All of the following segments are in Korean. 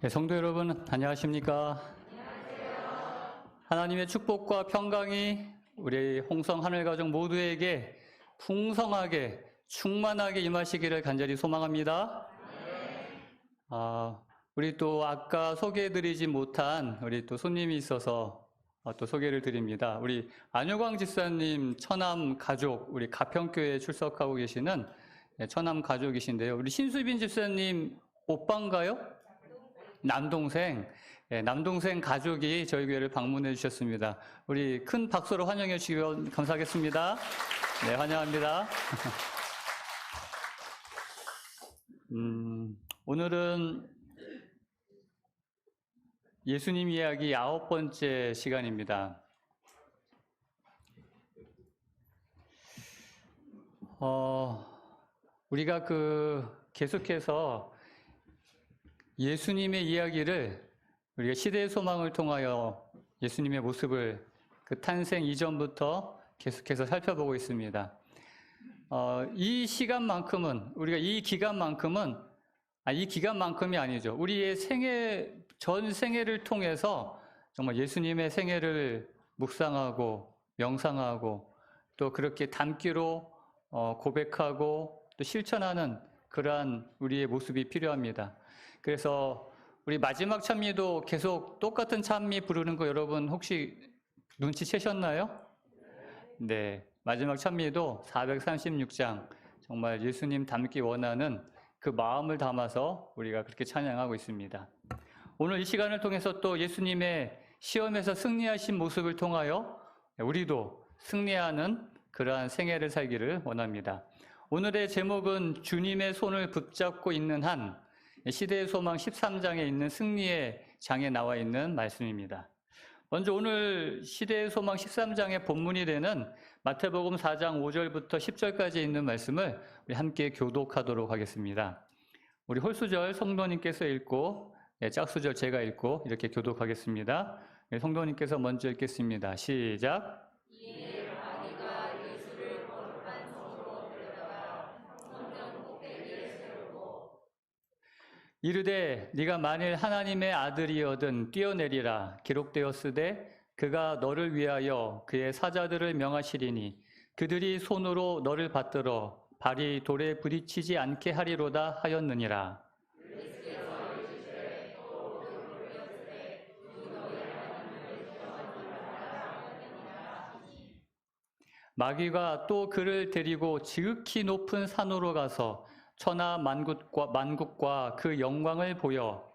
네, 성도 여러분, 안녕하십니까? 하나님의 축복과 평강이 우리 홍성 하늘가족 모두에게 풍성하게 충만하게 임하시기를 간절히 소망합니다. 우리 또 아까 소개해드리지 못한 우리 또 손님이 있어서 또 소개를 드립니다. 우리 안효광 집사님 처남 가족, 우리 가평교회에 출석하고 계시는 처남 가족이신데요. 우리 신수빈 집사님 오빠인가요? 남동생, 남동생 가족이 저희 교회를 방문해 주셨습니다. 우리 큰 박수로 환영해 주시면 감사하겠습니다. 네, 환영합니다. 오늘은 예수님 이야기 9번째 시간입니다. 우리가 계속해서 예수님의 이야기를 우리가 시대의 소망을 통하여 예수님의 모습을 그 탄생 이전부터 계속해서 살펴보고 있습니다. 이 시간만큼은 우리가 이 기간만큼이 아니죠. 우리의 전 생애를 통해서 정말 예수님의 생애를 묵상하고 명상하고 또 그렇게 담기로 고백하고 또 실천하는 그러한 우리의 모습이 필요합니다. 그래서 우리 마지막 찬미도 계속 똑같은 찬미 부르는 거 여러분 혹시 눈치채셨나요? 네, 마지막 찬미도 436장 정말 예수님 닮기 원하는 그 마음을 담아서 우리가 그렇게 찬양하고 있습니다. 오늘 이 시간을 통해서 또 예수님의 시험에서 승리하신 모습을 통하여 우리도 승리하는 그러한 생애를 살기를 원합니다. 오늘의 제목은 주님의 손을 붙잡고 있는 한 시대의 소망 13장에 있는 승리의 장에 나와 있는 말씀입니다. 먼저 오늘 시대의 소망 13장의 본문이 되는 마태복음 4장 5절부터 10절까지 있는 말씀을 우리 함께 교독하도록 하겠습니다. 우리 홀수절 성도님께서 읽고 짝수절 제가 읽고 이렇게 교독하겠습니다. 성도님께서 먼저 읽겠습니다. 시작. 이르되 네가 만일 하나님의 아들이거든 뛰어내리라 기록되었으되 그가 너를 위하여 그의 사자들을 명하시리니 그들이 손으로 너를 받들어 발이 돌에 부딪히지 않게 하리로다 하였느니라. 마귀가 또 그를 데리고 지극히 높은 산으로 가서 천하 만국과 그 영광을 보여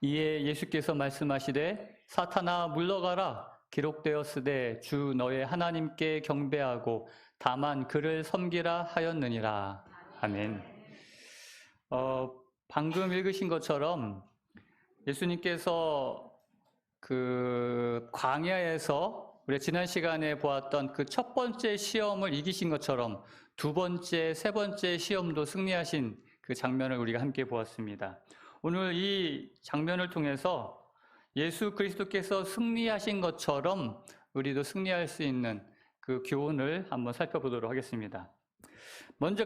이에 예수께서 말씀하시되 사탄아 물러가라 기록되었으되 주 너의 하나님께 경배하고 다만 그를 섬기라 하였느니라. 아멘. 방금 읽으신 것처럼 예수님께서 그 광야에서 우리 지난 시간에 보았던 그 첫 번째 시험을 이기신 것처럼 두 번째, 세 번째 시험도 승리하신 그 장면을 우리가 함께 보았습니다. 오늘 이 장면을 통해서 예수 그리스도께서 승리하신 것처럼 우리도 승리할 수 있는 그 교훈을 한번 살펴보도록 하겠습니다.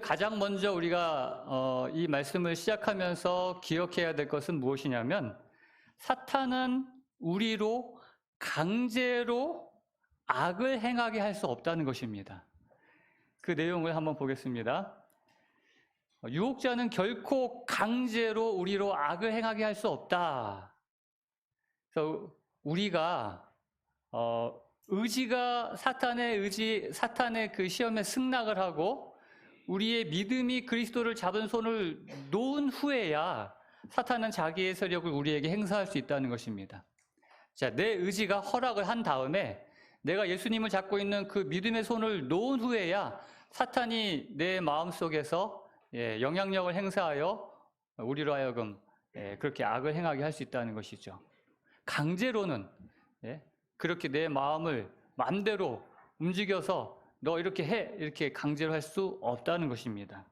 가장 먼저 우리가 이 말씀을 시작하면서 기억해야 될 것은 무엇이냐면 사탄은 우리로 강제로 악을 행하게 할 수 없다는 것입니다. 그 내용을 한번 보겠습니다. 유혹자는 결코 강제로 우리로 악을 행하게 할 수 없다. 그래서 우리가 사탄의 그 시험에 승낙을 하고 우리의 믿음이 그리스도를 잡은 손을 놓은 후에야 사탄은 자기의 세력을 우리에게 행사할 수 있다는 것입니다. 자, 내 의지가 허락을 한 다음에 내가 예수님을 잡고 있는 그 믿음의 손을 놓은 후에야 사탄이 내 마음속에서 영향력을 행사하여 우리로 하여금 그렇게 악을 행하게 할 수 있다는 것이죠. 강제로는 그렇게 내 마음을 마음대로 움직여서 너 이렇게 해 이렇게 강제로 할 수 없다는 것입니다.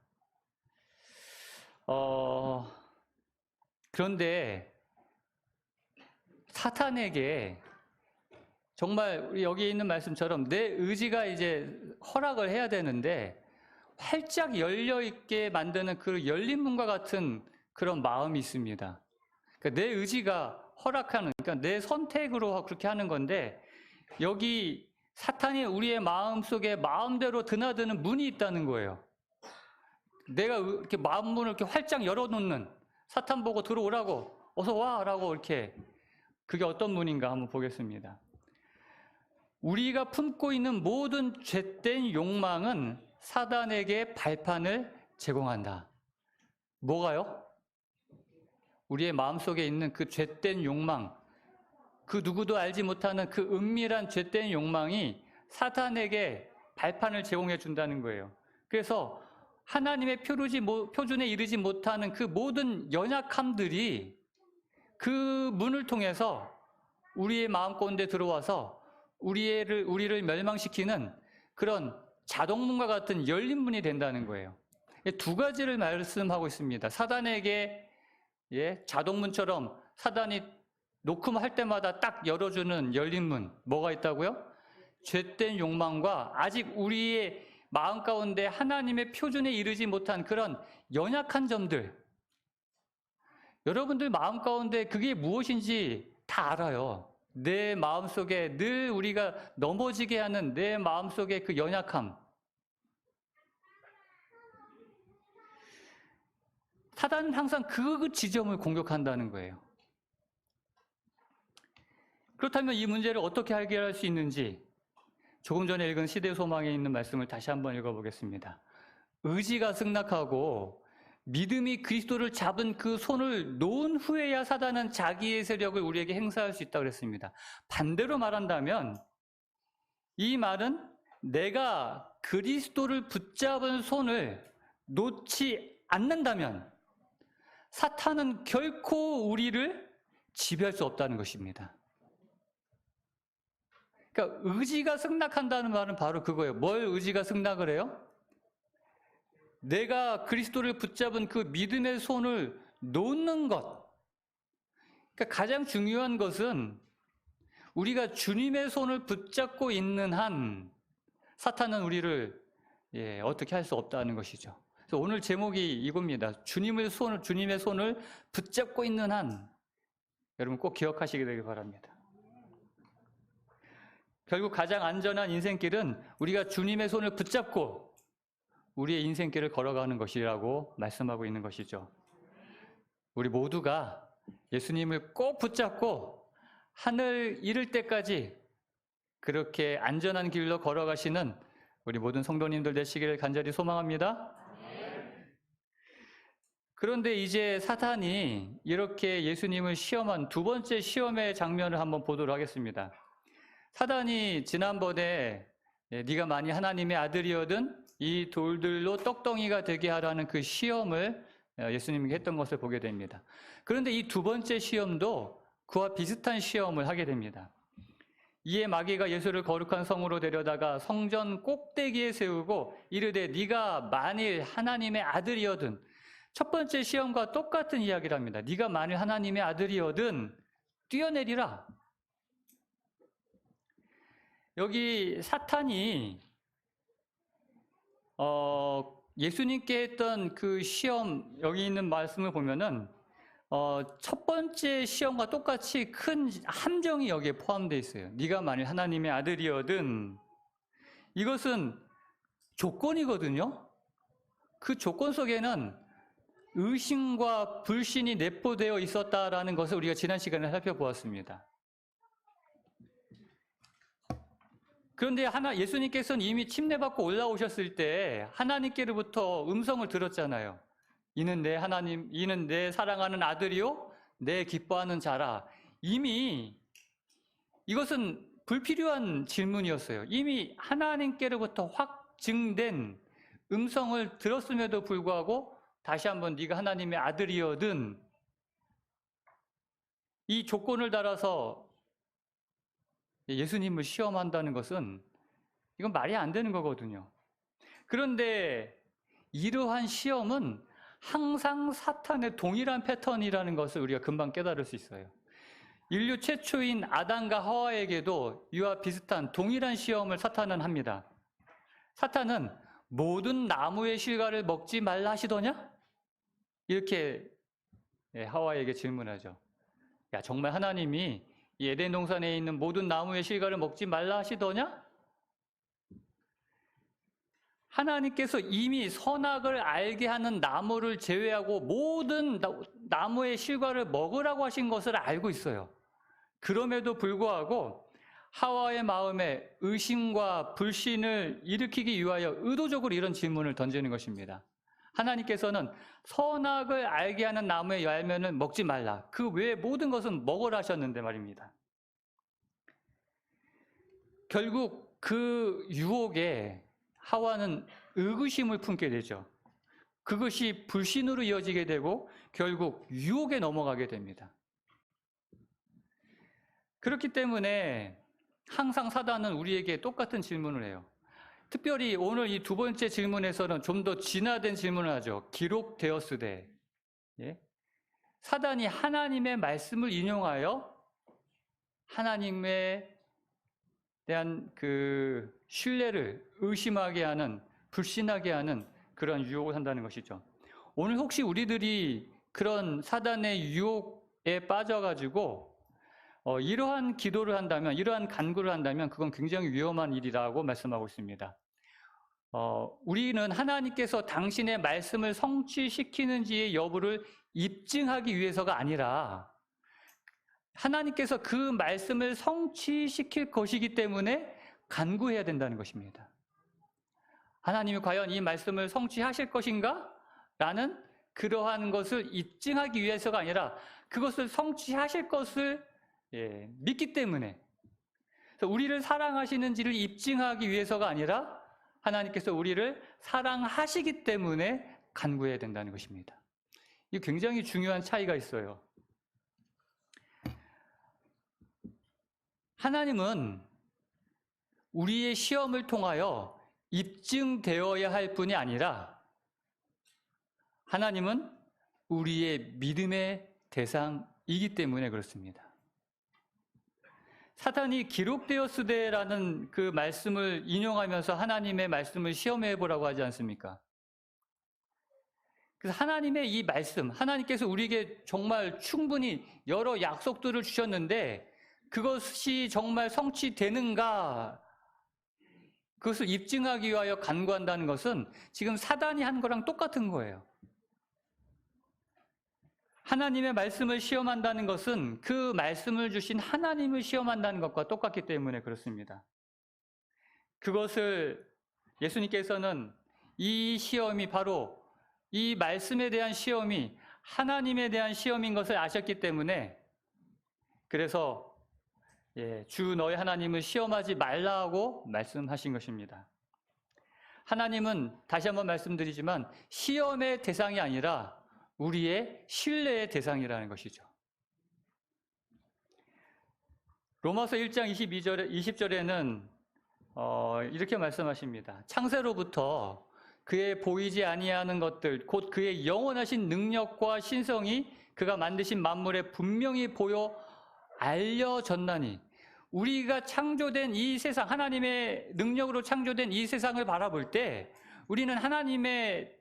그런데 사탄에게 정말 여기 있는 말씀처럼 내 의지가 이제 허락을 해야 되는데 활짝 열려 있게 만드는 그 열린 문과 같은 그런 마음이 있습니다. 그러니까 내 의지가 허락하는, 그러니까 내 선택으로 그렇게 하는 건데, 여기 사탄이 우리의 마음 속에 마음대로 드나드는 문이 있다는 거예요. 내가 이렇게 마음문을 이렇게 활짝 열어놓는, 사탄 보고 들어오라고, 어서 와라고 이렇게, 그게 어떤 문인가 한번 보겠습니다. 우리가 품고 있는 모든 죄된 욕망은 사단에게 발판을 제공한다. 뭐가요? 우리의 마음속에 있는 그 죄된 욕망, 그 누구도 알지 못하는 그 은밀한 죄된 욕망이 사탄에게 발판을 제공해 준다는 거예요. 그래서 하나님의 표준에 이르지 못하는 그 모든 연약함들이 그 문을 통해서 우리의 마음 가운데 들어와서 우리를 멸망시키는 그런 자동문과 같은 열린 문이 된다는 거예요. 두 가지를 말씀하고 있습니다. 사단에게 자동문처럼 사단이 녹음할 때마다 딱 열어주는 열린 문, 뭐가 있다고요? 죄된 욕망과 아직 우리의 마음 가운데 하나님의 표준에 이르지 못한 그런 연약한 점들. 여러분들 마음 가운데 그게 무엇인지 다 알아요. 내 마음속에 늘 우리가 넘어지게 하는 내 마음속의 그 연약함. 사단은 항상 그 지점을 공격한다는 거예요. 그렇다면 이 문제를 어떻게 해결할 수 있는지 조금 전에 읽은 시대의 소망에 있는 말씀을 다시 한번 읽어보겠습니다. 의지가 승낙하고 믿음이 그리스도를 잡은 그 손을 놓은 후에야 사단은 자기의 세력을 우리에게 행사할 수 있다고 그랬습니다. 반대로 말한다면 이 말은 내가 그리스도를 붙잡은 손을 놓지 않는다면 사탄은 결코 우리를 지배할 수 없다는 것입니다. 그러니까 의지가 승낙한다는 말은 바로 그거예요. 뭘 의지가 승낙을 해요? 내가 그리스도를 붙잡은 그 믿음의 손을 놓는 것. 그러니까 가장 중요한 것은 우리가 주님의 손을 붙잡고 있는 한 사탄은 우리를 어떻게 할 수 없다는 것이죠. 그래서 오늘 제목이 이겁니다. 주님의 손을 붙잡고 있는 한 여러분 꼭 기억하시게 되길 바랍니다. 결국 가장 안전한 인생길은 우리가 주님의 손을 붙잡고 우리의 인생길을 걸어가는 것이라고 말씀하고 있는 것이죠. 우리 모두가 예수님을 꼭 붙잡고 하늘 이를 때까지 그렇게 안전한 길로 걸어가시는 우리 모든 성도님들 되시기를 간절히 소망합니다. 그런데 이제 사탄이 이렇게 예수님을 시험한 두 번째 시험의 장면을 한번 보도록 하겠습니다. 사단이 지난번에 네가 만일 하나님의 아들이거든 이 돌들로 떡덩이가 되게 하라는 그 시험을 예수님께 했던 것을 보게 됩니다. 그런데 이 두 번째 시험도 그와 비슷한 시험을 하게 됩니다. 이에 마귀가 예수를 거룩한 성으로 데려다가 성전 꼭대기에 세우고 이르되 네가 만일 하나님의 아들이거든, 첫 번째 시험과 똑같은 이야기를 합니다. 네가 만일 하나님의 아들이거든 뛰어내리라. 여기 사탄이 예수님께 했던 그 시험, 여기 있는 말씀을 보면은 첫 번째 시험과 똑같이 큰 함정이 여기에 포함되어 있어요. 네가 만일 하나님의 아들이거든. 이것은 조건이거든요. 그 조건 속에는 의심과 불신이 내포되어 있었다라는 것을 우리가 지난 시간에 살펴보았습니다. 그런데 예수님께서는 이미 침례받고 올라오셨을 때 하나님께로부터 음성을 들었잖아요. 이는 내 사랑하는 아들이요 내 기뻐하는 자라. 이미 이것은 불필요한 질문이었어요. 이미 하나님께로부터 확증된 음성을 들었음에도 불구하고 다시 한번 네가 하나님의 아들이거든 이 조건을 달아서 예수님을 시험한다는 것은 이건 말이 안 되는 거거든요. 그런데 이러한 시험은 항상 사탄의 동일한 패턴이라는 것을 우리가 금방 깨달을 수 있어요. 인류 최초인 아담과 하와에게도 이와 비슷한 동일한 시험을 사탄은 합니다. 사탄은 모든 나무의 실과를 먹지 말라 하시더냐? 이렇게 하와에게 질문하죠. 야, 정말 하나님이 이 에덴 동산에 있는 모든 나무의 실과를 먹지 말라 하시더냐? 하나님께서 이미 선악을 알게 하는 나무를 제외하고 모든 나무의 실과를 먹으라고 하신 것을 알고 있어요. 그럼에도 불구하고 하와의 마음에 의심과 불신을 일으키기 위하여 의도적으로 이런 질문을 던지는 것입니다. 하나님께서는 선악을 알게 하는 나무의 열매는 먹지 말라. 그 외의 모든 것은 먹으라 하셨는데 말입니다. 결국 그 유혹에 하와는 의구심을 품게 되죠. 그것이 불신으로 이어지게 되고 결국 유혹에 넘어가게 됩니다. 그렇기 때문에 항상 사단은 우리에게 똑같은 질문을 해요. 특별히 오늘 이 두 번째 질문에서는 좀 더 진화된 질문을 하죠. 기록되었으되. 예? 사단이 하나님의 말씀을 인용하여 하나님에 대한 그 신뢰를 의심하게 하는, 불신하게 하는 그런 유혹을 한다는 것이죠. 오늘 혹시 우리들이 그런 사단의 유혹에 빠져가지고 이러한 기도를 한다면, 이러한 간구를 한다면 그건 굉장히 위험한 일이라고 말씀하고 있습니다. 우리는 하나님께서 당신의 말씀을 성취시키는지의 여부를 입증하기 위해서가 아니라 하나님께서 그 말씀을 성취시킬 것이기 때문에 간구해야 된다는 것입니다. 하나님이 과연 이 말씀을 성취하실 것인가? 라는 그러한 것을 입증하기 위해서가 아니라 그것을 성취하실 것을 믿기 때문에, 그래서 우리를 사랑하시는지를 입증하기 위해서가 아니라 하나님께서 우리를 사랑하시기 때문에 간구해야 된다는 것입니다. 이 굉장히 중요한 차이가 있어요. 하나님은 우리의 시험을 통하여 입증되어야 할 뿐이 아니라 하나님은 우리의 믿음의 대상이기 때문에 그렇습니다. 사탄이 기록되었으되라는 그 말씀을 인용하면서 하나님의 말씀을 시험해 보라고 하지 않습니까? 그래서 하나님의 이 말씀, 하나님께서 우리에게 정말 충분히 여러 약속들을 주셨는데 그것이 정말 성취되는가? 그것을 입증하기 위하여 간구한다는 것은 지금 사단이 한 거랑 똑같은 거예요. 하나님의 말씀을 시험한다는 것은 그 말씀을 주신 하나님을 시험한다는 것과 똑같기 때문에 그렇습니다. 그것을 예수님께서는 이 시험이 바로 이 말씀에 대한 시험이 하나님에 대한 시험인 것을 아셨기 때문에 그래서 주 너희 하나님을 시험하지 말라고 말씀하신 것입니다. 하나님은 다시 한번 말씀드리지만 시험의 대상이 아니라 우리의 신뢰의 대상이라는 것이죠. 로마서 1장 20절에는 이렇게 말씀하십니다. 창세로부터 그의 보이지 아니하는 것들 곧 그의 영원하신 능력과 신성이 그가 만드신 만물에 분명히 보여 알려졌나니 우리가 창조된 이 세상, 하나님의 능력으로 창조된 이 세상을 바라볼 때 우리는 하나님의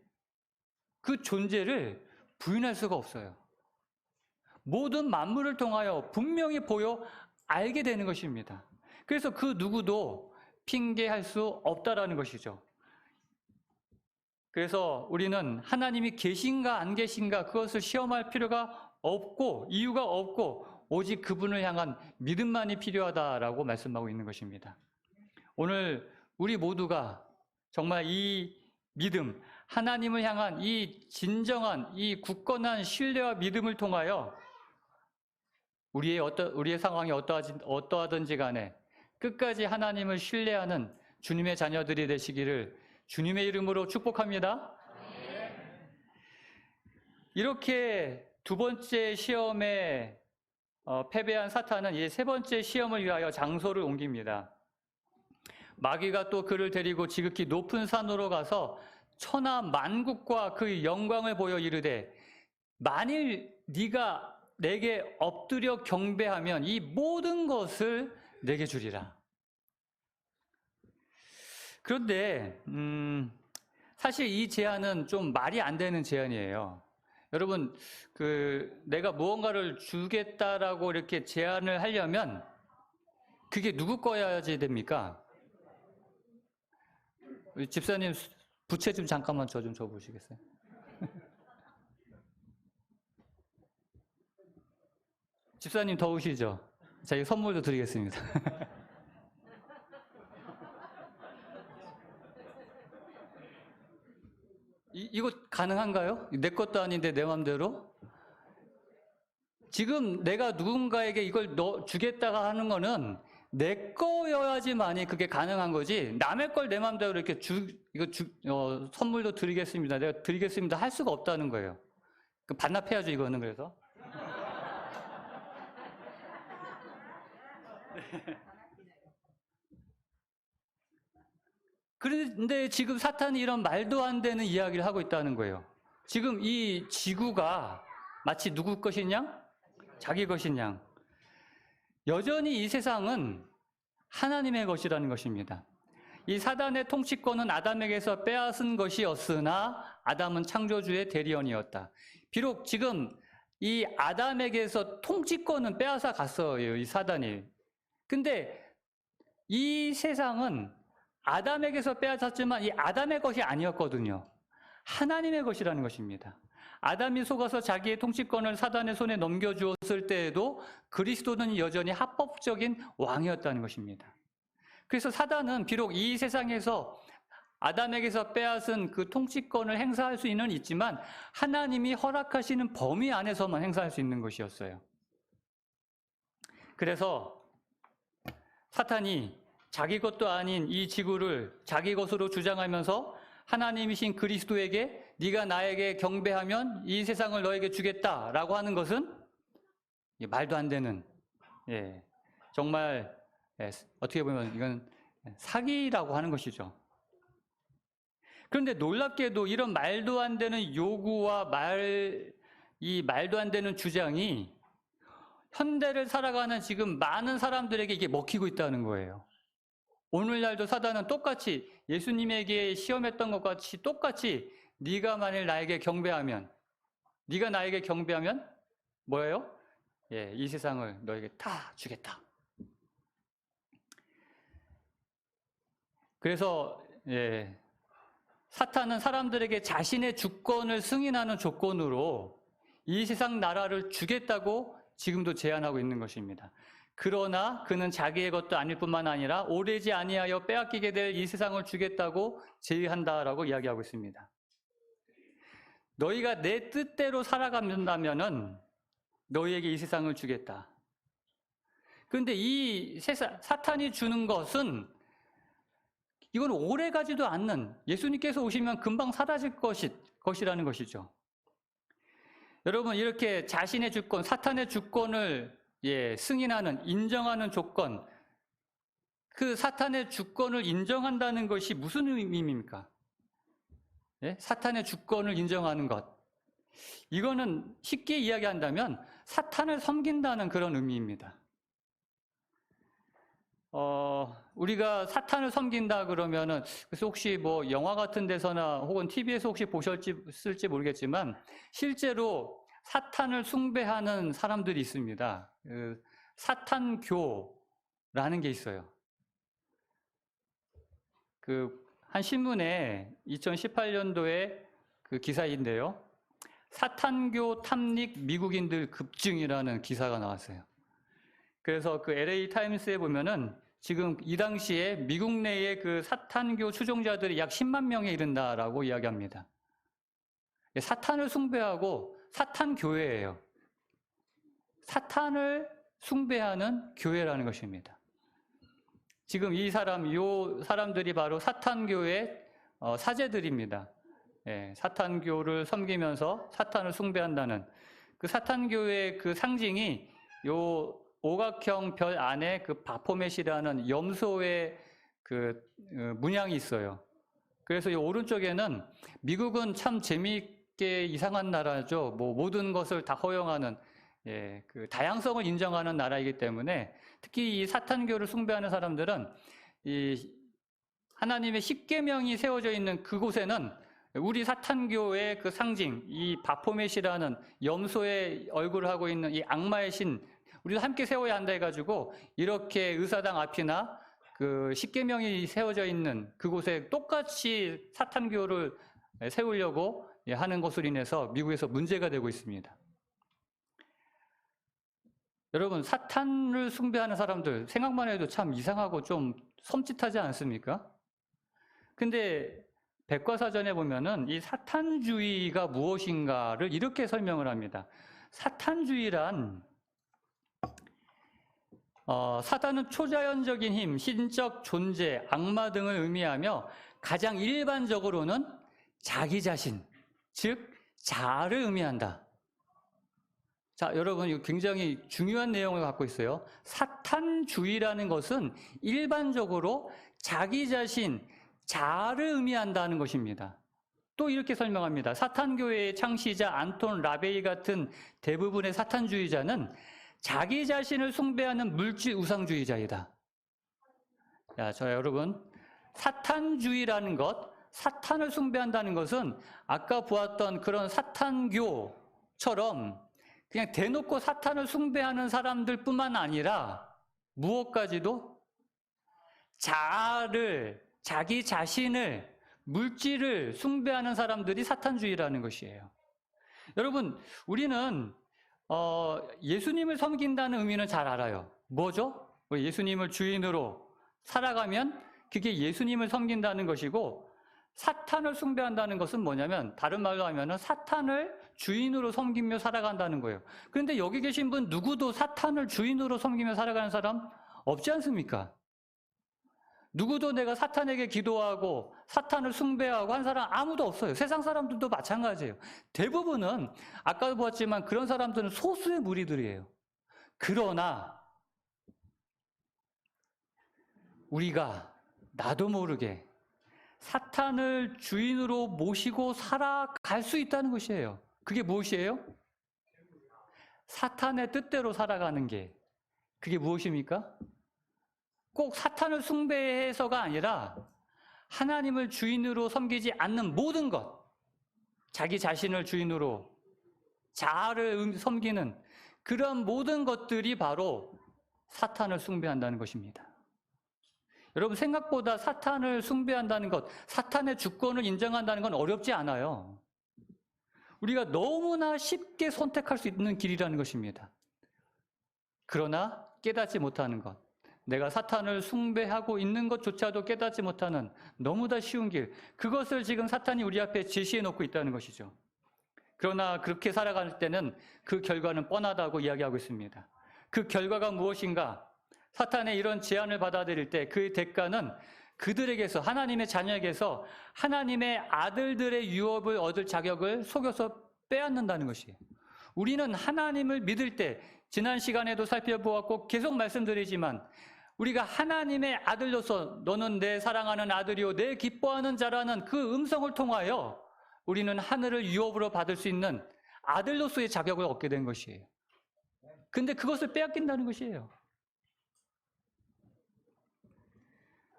그 존재를 부인할 수가 없어요. 모든 만물을 통하여 분명히 보여 알게 되는 것입니다. 그래서 그 누구도 핑계할 수 없다라는 것이죠. 그래서 우리는 하나님이 계신가 안 계신가 그것을 시험할 필요가 없고 이유가 없고 오직 그분을 향한 믿음만이 필요하다라고 말씀하고 있는 것입니다. 오늘 우리 모두가 정말 이 믿음, 하나님을 향한 이 진정한 이 굳건한 신뢰와 믿음을 통하여 우리의 상황이 어떠하든지 간에 끝까지 하나님을 신뢰하는 주님의 자녀들이 되시기를 주님의 이름으로 축복합니다. 이렇게 두 번째 시험에 패배한 사탄은 이제 세 번째 시험을 위하여 장소를 옮깁니다. 마귀가 또 그를 데리고 지극히 높은 산으로 가서 천하 만국과 그 영광을 보여 이르되 만일 네가 내게 엎드려 경배하면 이 모든 것을 내게 주리라. 그런데 사실 이 제안은 좀 말이 안 되는 제안이에요. 여러분, 내가 무언가를 주겠다라고 이렇게 제안을 하려면 그게 누구 거야지 됩니까? 우리 집사님 부채 좀 잠깐만 저 좀 줘보시겠어요? 집사님 더우시죠? 제가 선물도 드리겠습니다. 이거 가능한가요? 내 것도 아닌데 내 맘대로? 지금 내가 누군가에게 이걸 주겠다가 하는 거는 내 거여야지만이 그게 가능한 거지, 남의 걸 내 맘대로 이렇게 선물도 드리겠습니다, 내가 드리겠습니다 할 수가 없다는 거예요. 반납해야죠, 이거는. 그래서. 그런데 지금 사탄이 이런 말도 안 되는 이야기를 하고 있다는 거예요. 지금 이 지구가 마치 누구 것이냐? 자기 것이냐? 여전히 이 세상은 하나님의 것이라는 것입니다. 이 사단의 통치권은 아담에게서 빼앗은 것이었으나 아담은 창조주의 대리원이었다. 비록 지금 이 아담에게서 통치권은 빼앗아 갔어요, 이 사단이. 근데 이 세상은 아담에게서 빼앗았지만 이 아담의 것이 아니었거든요. 하나님의 것이라는 것입니다. 아담이 속아서 자기의 통치권을 사단의 손에 넘겨주었을 때에도 그리스도는 여전히 합법적인 왕이었다는 것입니다. 그래서 사단은 비록 이 세상에서 아담에게서 빼앗은 그 통치권을 행사할 수는 있지만 하나님이 허락하시는 범위 안에서만 행사할 수 있는 것이었어요. 그래서 사탄이 자기 것도 아닌 이 지구를 자기 것으로 주장하면서 하나님이신 그리스도에게 네가 나에게 경배하면 이 세상을 너에게 주겠다라고 하는 것은 말도 안 되는, 정말 어떻게 보면 이건 사기라고 하는 것이죠. 그런데 놀랍게도 이런 말도 안 되는 요구와 이 말도 안 되는 주장이 현대를 살아가는 지금 많은 사람들에게 이게 먹히고 있다는 거예요. 오늘날도 사단은 똑같이 예수님에게 시험했던 것 같이 똑같이 네가 만일 나에게 경배하면, 네가 나에게 경배하면 뭐예요? 이 세상을 너에게 다 주겠다. 그래서 사탄은 사람들에게 자신의 주권을 승인하는 조건으로 이 세상 나라를 주겠다고 지금도 제안하고 있는 것입니다. 그러나 그는 자기의 것도 아닐 뿐만 아니라 오래지 아니하여 빼앗기게 될 이 세상을 주겠다고 제의한다라고 이야기하고 있습니다. 너희가 내 뜻대로 살아간다면은 너희에게 이 세상을 주겠다. 그런데 이 사탄이 주는 것은 이건 오래 가지도 않는, 예수님께서 오시면 금방 사라질 것이라는 것이죠. 여러분, 이렇게 자신의 주권, 사탄의 주권을 승인하는, 인정하는 조건, 그 사탄의 주권을 인정한다는 것이 무슨 의미입니까? 사탄의 주권을 인정하는 것. 이거는 쉽게 이야기한다면 사탄을 섬긴다는 그런 의미입니다. 우리가 사탄을 섬긴다 그러면은, 그래서 혹시 뭐 영화 같은 데서나 혹은 TV에서 혹시 보셨을지 모르겠지만 실제로 사탄을 숭배하는 사람들이 있습니다. 사탄교라는 게 있어요. 한 신문에 2018년도에 그 기사인데요. 사탄교 탐닉 미국인들 급증이라는 기사가 나왔어요. 그래서 그 LA 타임스에 보면은 지금 이 당시에 미국 내의 그 사탄교 추종자들이 약 10만 명에 이른다라고 이야기합니다. 사탄을 숭배하고 사탄교회예요. 사탄을 숭배하는 교회라는 것입니다. 지금 이 사람들이 바로 사탄교회 사제들입니다. 사탄교를 섬기면서 사탄을 숭배한다는 그 사탄교회의 그 상징이 요 오각형 별 안에 그 바포맷이라는 염소의 그 문양이 있어요. 그래서 이 오른쪽에는 미국은 참 재미있게 이상한 나라죠. 뭐 모든 것을 다 허용하는, 그 다양성을 인정하는 나라이기 때문에 특히 이 사탄교를 숭배하는 사람들은 이 하나님의 십계명이 세워져 있는 그곳에는 우리 사탄교의 그 상징, 이 바포멧이라는 염소의 얼굴을 하고 있는 이 악마의 신, 우리도 함께 세워야 한다 해가지고 이렇게 의사당 앞이나 그 십계명이 세워져 있는 그곳에 똑같이 사탄교를 세우려고 하는 것으로 인해서 미국에서 문제가 되고 있습니다. 여러분, 사탄을 숭배하는 사람들 생각만 해도 참 이상하고 좀 섬찟하지 않습니까? 근데 백과사전에 보면은 이 사탄주의가 무엇인가를 이렇게 설명을 합니다. 사탄주의란 사단은 초자연적인 힘, 신적 존재, 악마 등을 의미하며 가장 일반적으로는 자기 자신, 즉 자아를 의미한다. 자, 여러분, 이거 굉장히 중요한 내용을 갖고 있어요. 사탄주의라는 것은 일반적으로 자기 자신, 자아를 의미한다는 것입니다. 또 이렇게 설명합니다. 사탄교회의 창시자 안톤 라베이 같은 대부분의 사탄주의자는 자기 자신을 숭배하는 물질 우상주의자이다. 자, 여러분, 사탄주의라는 것, 사탄을 숭배한다는 것은 아까 보았던 그런 사탄교처럼 그냥 대놓고 사탄을 숭배하는 사람들뿐만 아니라 무엇까지도 자아를, 자기 자신을, 물질을 숭배하는 사람들이 사탄주의라는 것이에요. 여러분, 우리는 예수님을 섬긴다는 의미는 잘 알아요. 뭐죠? 예수님을 주인으로 살아가면 그게 예수님을 섬긴다는 것이고, 사탄을 숭배한다는 것은 뭐냐면 다른 말로 하면은 사탄을 주인으로 섬기며 살아간다는 거예요. 그런데 여기 계신 분 누구도 사탄을 주인으로 섬기며 살아가는 사람 없지 않습니까? 누구도 내가 사탄에게 기도하고 사탄을 숭배하고 한 사람 아무도 없어요. 세상 사람들도 마찬가지예요. 대부분은 아까도 보았지만 그런 사람들은 소수의 무리들이에요. 그러나 우리가 나도 모르게 사탄을 주인으로 모시고 살아갈 수 있다는 것이에요. 그게 무엇이에요? 사탄의 뜻대로 살아가는 게 그게 무엇입니까? 꼭 사탄을 숭배해서가 아니라 하나님을 주인으로 섬기지 않는 모든 것, 자기 자신을 주인으로 자아를 섬기는 그런 모든 것들이 바로 사탄을 숭배한다는 것입니다. 여러분, 생각보다 사탄을 숭배한다는 것, 사탄의 주권을 인정한다는 건 어렵지 않아요. 우리가 너무나 쉽게 선택할 수 있는 길이라는 것입니다. 그러나 깨닫지 못하는 것, 내가 사탄을 숭배하고 있는 것조차도 깨닫지 못하는 너무나 쉬운 길, 그것을 지금 사탄이 우리 앞에 제시해 놓고 있다는 것이죠. 그러나 그렇게 살아갈 때는 그 결과는 뻔하다고 이야기하고 있습니다. 그 결과가 무엇인가? 사탄의 이런 제안을 받아들일 때 그 대가는 그들에게서, 하나님의 자녀에게서 하나님의 아들들의 유업을 얻을 자격을 속여서 빼앗는다는 것이에요. 우리는 하나님을 믿을 때, 지난 시간에도 살펴보았고 계속 말씀드리지만, 우리가 하나님의 아들로서 너는 내 사랑하는 아들이요 내 기뻐하는 자라는 그 음성을 통하여 우리는 하늘을 유업으로 받을 수 있는 아들로서의 자격을 얻게 된 것이에요. 근데 그것을 빼앗긴다는 것이에요.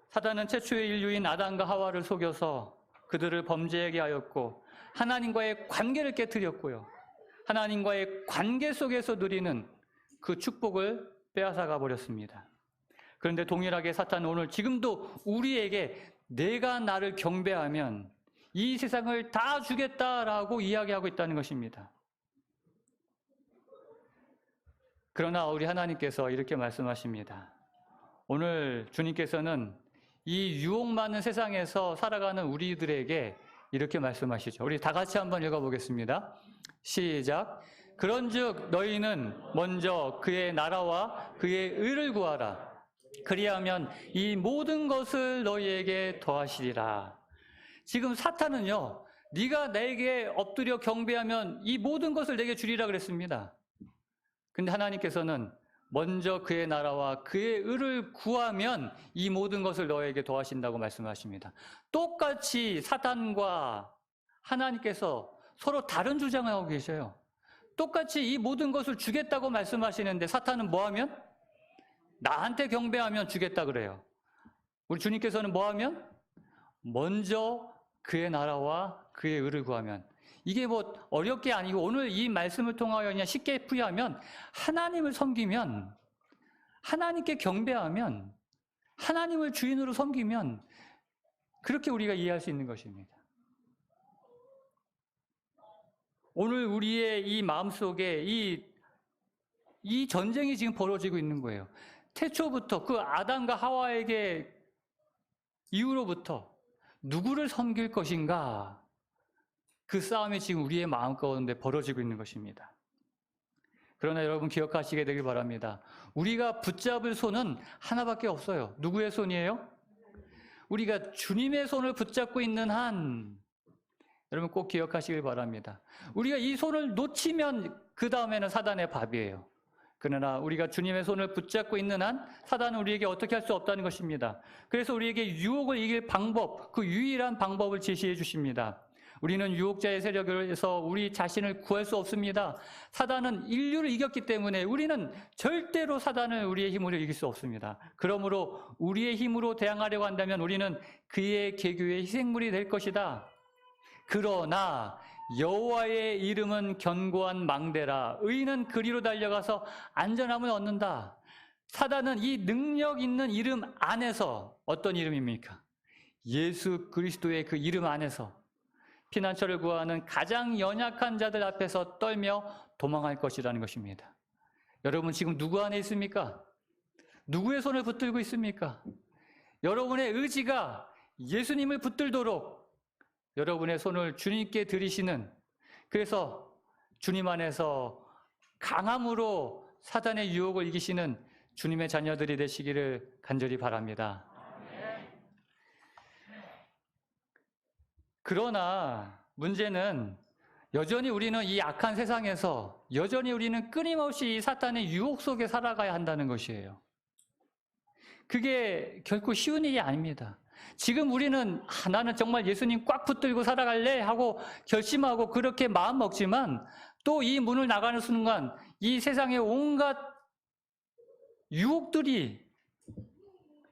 사단은 최초의 인류인 아담과 하와를 속여서 그들을 범죄하게 하였고 하나님과의 관계를 깨뜨렸고요. 하나님과의 관계 속에서 누리는 그 축복을 빼앗아가 버렸습니다. 그런데 동일하게 사탄은 오늘 지금도 우리에게 내가 나를 경배하면 이 세상을 다 주겠다라고 이야기하고 있다는 것입니다. 그러나 우리 하나님께서 이렇게 말씀하십니다. 오늘 주님께서는 이 유혹 많은 세상에서 살아가는 우리들에게 이렇게 말씀하시죠. 우리 다 같이 한번 읽어보겠습니다. 시작. 그런즉 너희는 먼저 그의 나라와 그의 의를 구하라. 그리하면 이 모든 것을 너희에게 더하시리라. 지금 사탄은요, 네가 내게 엎드려 경배하면 이 모든 것을 내게 주리라 그랬습니다. 근데 하나님께서는 먼저 그의 나라와 그의 의를 구하면 이 모든 것을 너에게 더하신다고 말씀하십니다. 똑같이 사탄과 하나님께서 서로 다른 주장을 하고 계셔요. 똑같이 이 모든 것을 주겠다고 말씀하시는데 사탄은 뭐하면? 나한테 경배하면 주겠다 그래요. 우리 주님께서는 뭐하면? 먼저 그의 나라와 그의 의를 구하면. 이게 뭐 어렵게 아니고 오늘 이 말씀을 통하여 그냥 쉽게 풀이하면 하나님을 섬기면, 하나님께 경배하면, 하나님을 주인으로 섬기면 그렇게 우리가 이해할 수 있는 것입니다. 오늘 우리의 이 마음속에 이 전쟁이 지금 벌어지고 있는 거예요. 태초부터 그 아담과 하와에게 이후로부터 누구를 섬길 것인가, 그 싸움이 지금 우리의 마음 가운데 벌어지고 있는 것입니다. 그러나 여러분 기억하시게 되길 바랍니다. 우리가 붙잡을 손은 하나밖에 없어요. 누구의 손이에요? 우리가 주님의 손을 붙잡고 있는 한, 여러분 꼭 기억하시길 바랍니다. 우리가 이 손을 놓치면 그 다음에는 사단의 밥이에요. 그러나 우리가 주님의 손을 붙잡고 있는 한 사단은 우리에게 어떻게 할 수 없다는 것입니다. 그래서 우리에게 유혹을 이길 방법, 그 유일한 방법을 제시해 주십니다. 우리는 유혹자의 세력에서 우리 자신을 구할 수 없습니다. 사단은 인류를 이겼기 때문에 우리는 절대로 사단을 우리의 힘으로 이길 수 없습니다. 그러므로 우리의 힘으로 대항하려고 한다면 우리는 그의 계교의 희생물이 될 것이다. 그러나 여호와의 이름은 견고한 망대라. 의인은 그리로 달려가서 안전함을 얻는다. 사단은 이 능력 있는 이름 안에서, 어떤 이름입니까? 예수 그리스도의 그 이름 안에서 피난처를 구하는 가장 연약한 자들 앞에서 떨며 도망할 것이라는 것입니다. 여러분 지금 누구 안에 있습니까? 누구의 손을 붙들고 있습니까? 여러분의 의지가 예수님을 붙들도록 여러분의 손을 주님께 드리시는, 그래서 주님 안에서 강함으로 사단의 유혹을 이기시는 주님의 자녀들이 되시기를 간절히 바랍니다. 그러나 문제는 여전히 우리는 이 악한 세상에서 여전히 우리는 끊임없이 이 사탄의 유혹 속에 살아가야 한다는 것이에요. 그게 결코 쉬운 일이 아닙니다. 지금 우리는 나는 정말 예수님 꽉 붙들고 살아갈래 하고 결심하고 그렇게 마음 먹지만 또 이 문을 나가는 순간 이 세상의 온갖 유혹들이,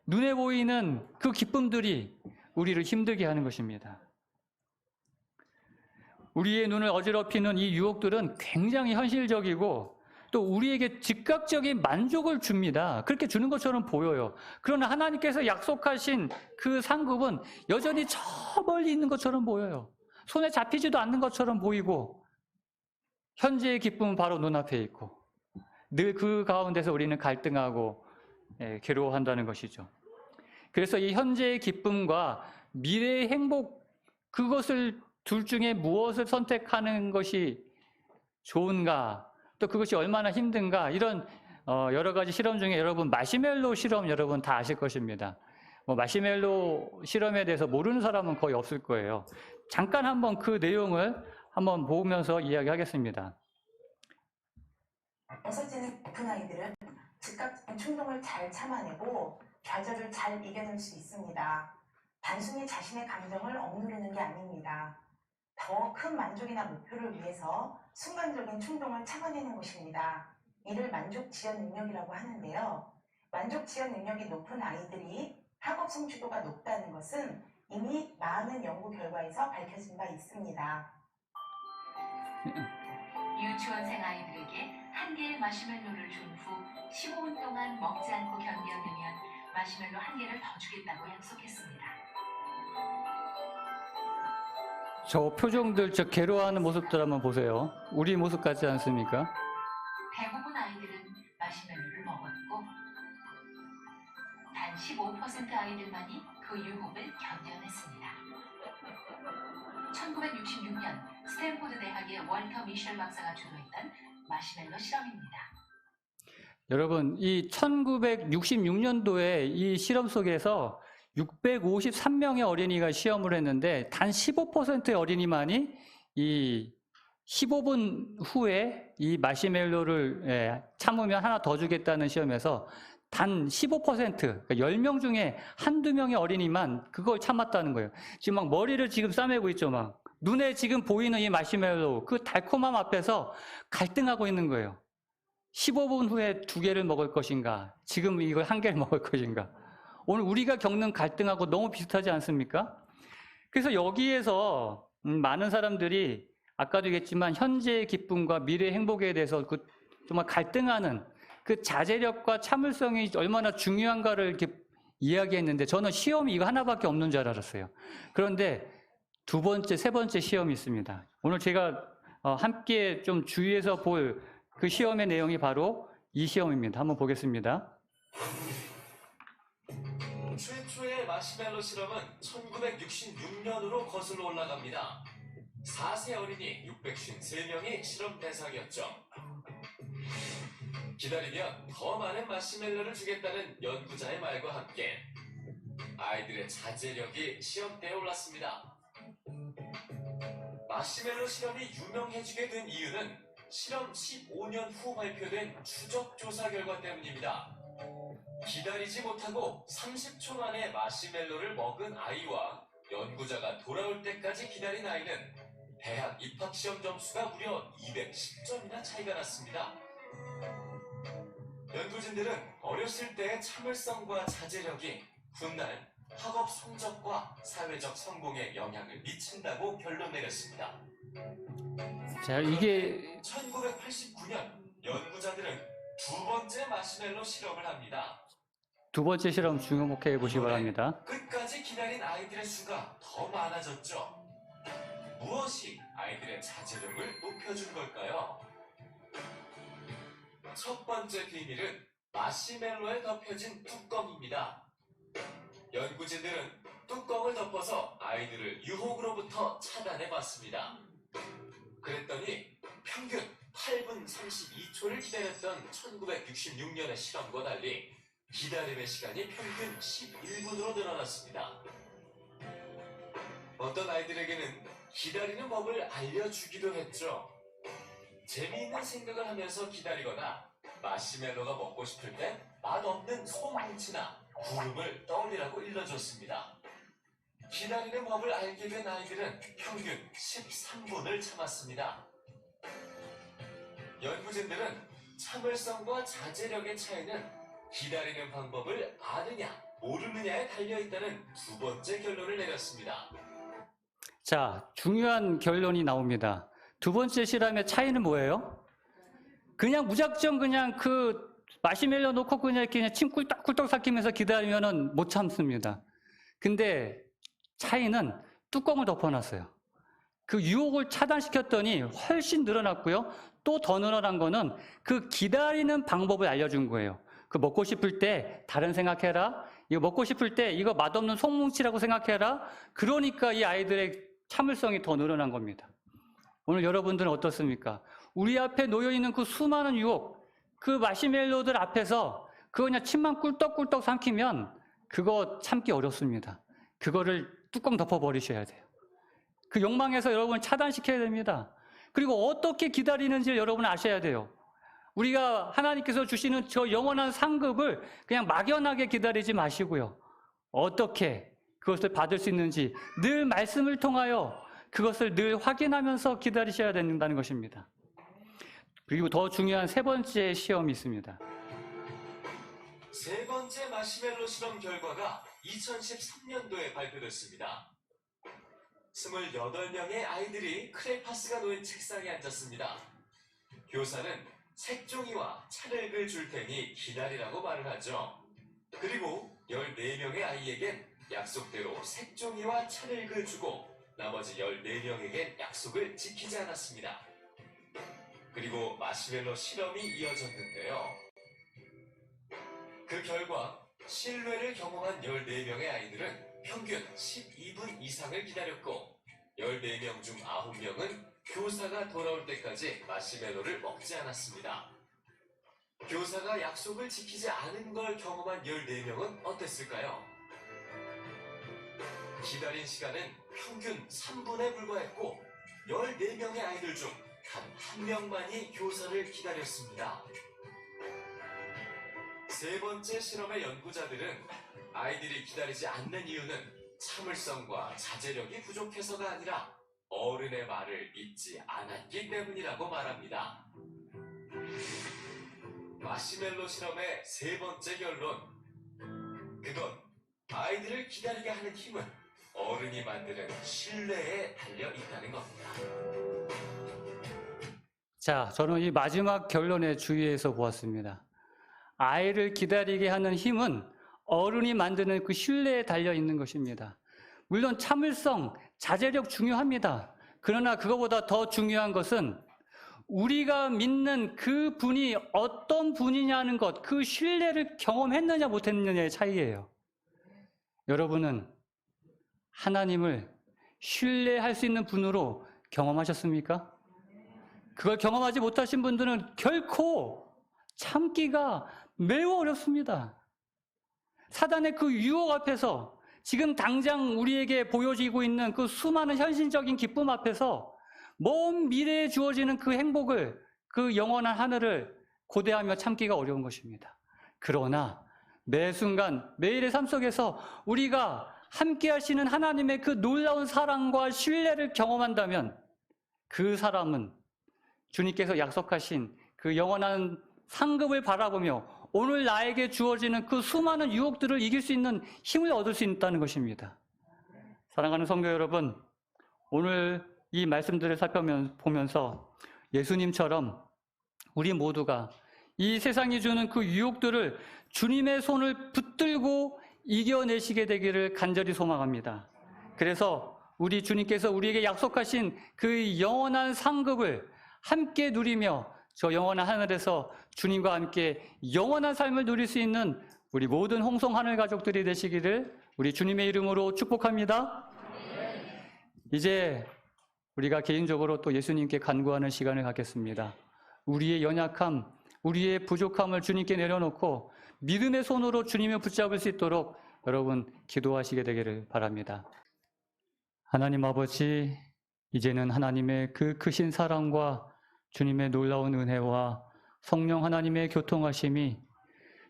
눈에 보이는 그 기쁨들이 우리를 힘들게 하는 것입니다. 우리의 눈을 어지럽히는 이 유혹들은 굉장히 현실적이고 또 우리에게 즉각적인 만족을 줍니다. 그렇게 주는 것처럼 보여요. 그러나 하나님께서 약속하신 그 상급은 여전히 저 멀리 있는 것처럼 보여요. 손에 잡히지도 않는 것처럼 보이고 현재의 기쁨은 바로 눈앞에 있고 늘 그 가운데서 우리는 갈등하고 괴로워한다는 것이죠. 그래서 이 현재의 기쁨과 미래의 행복, 그것을 둘 중에 무엇을 선택하는 것이 좋은가, 또 그것이 얼마나 힘든가, 이런 여러 가지 실험 중에 여러분 마시멜로 실험 여러분 다 아실 것입니다. 마시멜로 실험에 대해서 모르는 사람은 거의 없을 거예요. 잠깐 한번 그 내용을 한번 보면서 이야기하겠습니다. 어설지는 높은 아이들은 즉각 충동을 잘 참아내고 좌절을 잘 이겨낼 수 있습니다. 단순히 자신의 감정을 억누르는 게 아닙니다. 더 큰 만족이나 목표를 위해서 순간적인 충동을 참아내는 것입니다. 이를 만족 지연 능력이라고 하는데요. 만족 지연 능력이 높은 아이들이 학업 성취도가 높다는 것은 이미 많은 연구 결과에서 밝혀진 바 있습니다. 유치원생 아이들에게 한 개의 마시멜로를 준 후 15분 동안 먹지 않고 견뎌내면 마시멜로 한 개를 더 주겠다고 약속했습니다. 저 표정들, 저 괴로워하는 모습들 한번 보세요. 우리 모습 같지 않습니까? 대부분 아이들은 마시멜로를 먹었고 단 15% 아이들만이 그 유혹을 견뎌냈습니다. 1966년 스탠포드 대학의 월터 미셸 박사가 주도했던 마시멜로 실험입니다. 여러분, 이 1966년도에 이 실험 속에서 653명의 어린이가 시험을 했는데 단 15%의 어린이만이 이 15분 후에 이 마시멜로를 참으면 하나 더 주겠다는 시험에서 단 15%, 그러니까 10명 중에 한두 명의 어린이만 그걸 참았다는 거예요. 지금 막 머리를 지금 싸매고 있죠, 막. 눈에 지금 보이는 이 마시멜로, 그 달콤함 앞에서 갈등하고 있는 거예요. 15분 후에 2개를 먹을 것인가? 지금 이걸 1개를 먹을 것인가? 오늘 우리가 겪는 갈등하고 너무 비슷하지 않습니까? 그래서 여기에서 많은 사람들이 아까도 얘기했지만 현재의 기쁨과 미래의 행복에 대해서 그 정말 갈등하는 그 자제력과 참을성이 얼마나 중요한가를 이렇게 이야기했는데 저는 시험이 이거 하나밖에 없는 줄 알았어요. 그런데 두 번째, 세 번째 시험이 있습니다. 오늘 제가 함께 좀 주의해서 볼 그 시험의 내용이 바로 이 시험입니다. 한번 보겠습니다. 최초의 마시멜로 실험은 1966년으로 거슬러 올라갑니다. 4세 어린이 653명이 실험 대상이었죠. 기다리면 더 많은 마시멜로를 주겠다는 연구자의 말과 함께 아이들의 자제력이 시험대에 올랐습니다. 마시멜로 실험이 유명해지게 된 이유는 실험 15년 후 발표된 추적 조사 결과 때문입니다. 기다리지 못하고 30초 만에 마시멜로를 먹은 아이와 연구자가 돌아올 때까지 기다린 아이는 대학 입학 시험 점수가 무려 210점이나 차이가 났습니다. 연구진들은 어렸을 때의 참을성과 자제력이 훗날 학업 성적과 사회적 성공에 영향을 미친다고 결론 내렸습니다. 자, 이게 1989년 연구자들은 두 번째 마시멜로 실험을 합니다. 두 번째 실험 주목해 보시기 바랍니다. 끝까지 기다린 아이들의 수가 더 많아졌죠. 무엇이 아이들의 자제력을 높여준 걸까요? 첫 번째 비밀은 마시멜로에 덮여진 뚜껑입니다. 연구진들은 뚜껑을 덮어서 아이들을 유혹으로부터 차단해 봤습니다. 그랬더니 평균 8분 32초를 기다렸던 1966년의 실험과 달리 기다림의 시간이 평균 11분으로 늘어났습니다. 어떤 아이들에게는 기다리는 법을 알려주기도 했죠. 재미있는 생각을 하면서 기다리거나 마시멜로가 먹고 싶을 땐 맛없는 소금치나 구름을 떠올리라고 일러줬습니다. 기다리는 법을 알게 된 아이들은 평균 13분을 참았습니다. 연구진들은 참을성과 자제력의 차이는 기다리는 방법을 아느냐, 모르느냐에 달려있다는 두 번째 결론을 내렸습니다. 자, 중요한 결론이 나옵니다. 두 번째 실험의 차이는 뭐예요? 그냥 무작정 그냥 그 마시멜로 놓고 그냥 이렇게 그냥 침 꿀떡꿀떡 삭히면서 기다리면은 못 참습니다. 근데 차이는 뚜껑을 덮어놨어요. 그 유혹을 차단시켰더니 훨씬 늘어났고요. 또 더 늘어난 거는 그 기다리는 방법을 알려준 거예요. 그 먹고 싶을 때 다른 생각해라. 이거 먹고 싶을 때 이거 맛없는 송뭉치라고 생각해라. 그러니까 이 아이들의 참을성이 더 늘어난 겁니다. 오늘 여러분들은 어떻습니까? 우리 앞에 놓여있는 그 수많은 유혹, 그 마시멜로들 앞에서 그거 그냥 침만 꿀떡꿀떡 삼키면 그거 참기 어렵습니다. 그거를 뚜껑 덮어버리셔야 돼요. 그 욕망에서 여러분을 차단시켜야 됩니다. 그리고 어떻게 기다리는지 여러분 아셔야 돼요. 우리가 하나님께서 주시는 저 영원한 상급을 그냥 막연하게 기다리지 마시고요. 어떻게 그것을 받을 수 있는지 늘 말씀을 통하여 그것을 늘 확인하면서 기다리셔야 된다는 것입니다. 그리고 더 중요한 세 번째 시험이 있습니다. 세 번째 마시멜로 실험 결과가 2013년도에 발표됐습니다. 28명의 아이들이 크레파스가 놓인 책상에 앉았습니다. 교사는 색종이와 찰흙을 줄 테니 기다리라고 말을 하죠. 그리고 14명의 아이에겐 약속대로 색종이와 찰흙을 주고 나머지 14명에겐 약속을 지키지 않았습니다. 그리고 마시멜로 실험이 이어졌는데요. 그 결과 실외를 경험한 14명의 아이들은 평균 12분 이상을 기다렸고 14명 중 9명은 교사가 돌아올 때까지 마시멜로를 먹지 않았습니다. 교사가 약속을 지키지 않은 걸 경험한 14명은 어땠을까요? 기다린 시간은 평균 3분에 불과했고 14명의 아이들 중 단 1명만이 교사를 기다렸습니다. 세 번째 실험의 연구자들은 아이들이 기다리지 않는 이유는 참을성과 자제력이 부족해서가 아니라 어른의 말을 믿지 않았기 때문이라고 말합니다. 마시멜로 실험의 세 번째 결론. 그건 아이들을 기다리게 하는 힘은 어른이 만드는 신뢰에 달려 있다는 겁니다. 자, 저는 이 마지막 결론에 주의해서 보았습니다. 아이를 기다리게 하는 힘은 어른이 만드는 그 신뢰에 달려 있는 것입니다. 물론 참을성, 자제력 중요합니다. 그러나 그거보다 더 중요한 것은 우리가 믿는 그 분이 어떤 분이냐는 것, 그 신뢰를 경험했느냐 못했느냐의 차이예요. 여러분은 하나님을 신뢰할 수 있는 분으로 경험하셨습니까? 그걸 경험하지 못하신 분들은 결코 참기가 매우 어렵습니다. 사단의 그 유혹 앞에서 지금 당장 우리에게 보여지고 있는 그 수많은 현실적인 기쁨 앞에서 먼 미래에 주어지는 그 행복을, 그 영원한 하늘을 고대하며 참기가 어려운 것입니다. 그러나 매 순간 매일의 삶 속에서 우리가 함께 하시는 하나님의 그 놀라운 사랑과 신뢰를 경험한다면 그 사람은 주님께서 약속하신 그 영원한 상급을 바라보며 오늘 나에게 주어지는 그 수많은 유혹들을 이길 수 있는 힘을 얻을 수 있다는 것입니다. 사랑하는 성도 여러분, 오늘 이 말씀들을 살펴보면서 예수님처럼 우리 모두가 이 세상이 주는 그 유혹들을 주님의 손을 붙들고 이겨내시게 되기를 간절히 소망합니다. 그래서 우리 주님께서 우리에게 약속하신 그 영원한 상급을 함께 누리며 저 영원한 하늘에서 주님과 함께 영원한 삶을 누릴 수 있는 우리 모든 홍성 하늘 가족들이 되시기를 우리 주님의 이름으로 축복합니다. 이제 우리가 개인적으로 또 예수님께 간구하는 시간을 갖겠습니다. 우리의 연약함, 우리의 부족함을 주님께 내려놓고 믿음의 손으로 주님을 붙잡을 수 있도록 여러분 기도하시게 되기를 바랍니다. 하나님 아버지, 이제는 하나님의 그 크신 사랑과 주님의 놀라운 은혜와 성령 하나님의 교통하심이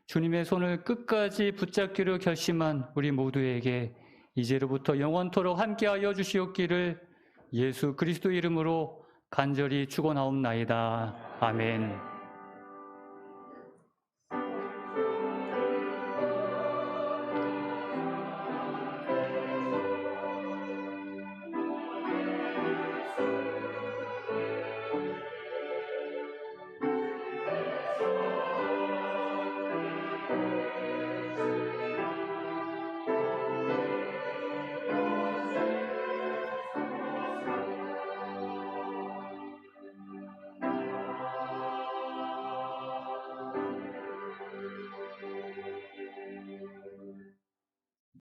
주님의 손을 끝까지 붙잡기로 결심한 우리 모두에게 이제로부터 영원토록 함께하여 주시옵기를 예수 그리스도 이름으로 간절히 축원하옵나이다. 아멘.